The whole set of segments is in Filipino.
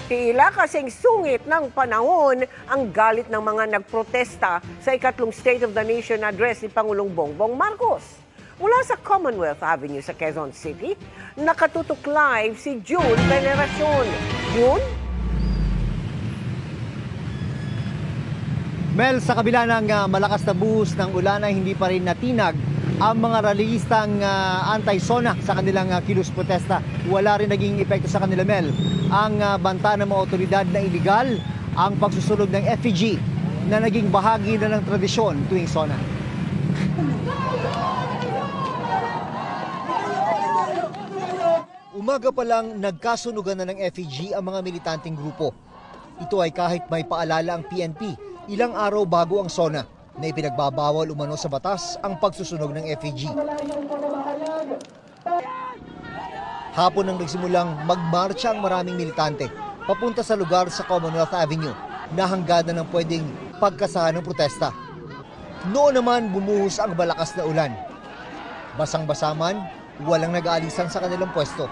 Tila kasing sungit ng panahon ang galit ng mga nagprotesta sa ikatlong State of the Nation address ni Pangulong Bongbong Marcos. Mula sa Commonwealth Avenue sa Quezon City, nakatutok live si June Veneracion. June? Mel, sa kabila ng malakas na buhos ng ulan ay hindi pa rin natinag ang mga rallyistang anti-SONA sa kanilang kilos protesta. Wala rin naging epekto sa kanila, Mel. Ang banta ng mga otoridad na iligal ang pagsusunog ng effigy na naging bahagi na ng tradisyon tuwing SONA. Umaga pa lang nagkasunugan na ng effigy ang mga militanteng grupo. Ito ay kahit may paalala ang PNP ilang araw bago ang SONA na ipinagbabawal umano sa batas ang pagsusunog ng effigy. Hapon nang nagsimulang magmarcha ang maraming militante papunta sa lugar sa Commonwealth Avenue na hanggadan ng pwedeng pagkasahan ng protesta. Noon naman bumuhos ang malakas na ulan. Basang-basa man, walang nag-aalisan sa kanilang pwesto.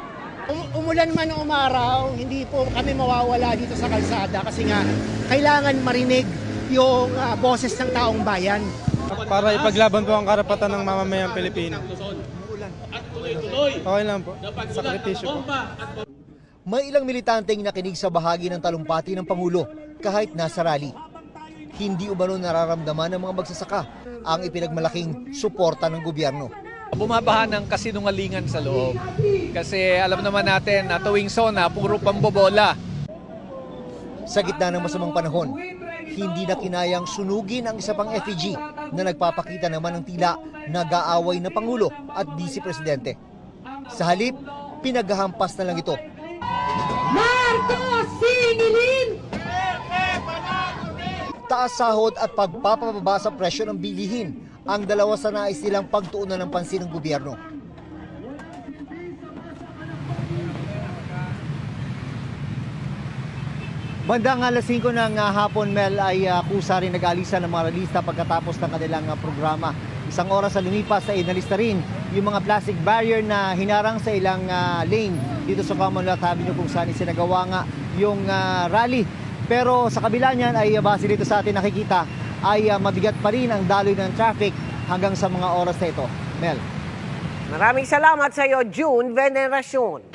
Umulan man o umaraw, hindi po kami mawawala dito sa kalsada kasi nga kailangan marinig yung boses ng taong bayan. Para ipaglaban po ang karapatan ng mamamayang Pilipino. Okay lang po. Sakripisyo po. May ilang militanteng nakinig sa bahagi ng talumpati ng Pangulo kahit nasa rally. Hindi umano nararamdaman ng mga magsasaka ang ipinagmalaking suporta ng gobyerno. Bumabaha ng kasinungalingan sa loob. Kasi alam naman natin na tuwing SONA, puro pambobola. Sa gitna ng masamang panahon, hindi na kinayang sunugin ang isa pang effigy na nagpapakita naman ng tila nag-aaway na Pangulo at Vice Presidente. Sa halip, pinaghahampas na lang ito. Marcos Singilin! Taas sahod at pagpapababa sa presyo ng bilihin ang dalawa sa nais nilang pagtuunan ng pansin ng gobyerno. Bandang alas 5 ng hapon, Mel, ay kusa rin nag-alisan ng mga ralista pagkatapos ng kanilang programa. Isang oras sa lumipas ay inalista rin yung mga plastic barrier na hinarang sa ilang lane dito sa Commonwealth Avenue kung saan isinagawa nga yung rally. Pero sa kabila niyan ay base dito sa atin nakikita ay mabigat pa rin ang daloy ng traffic hanggang sa mga oras na ito. Mel. Maraming salamat sa iyo, June Veneracion.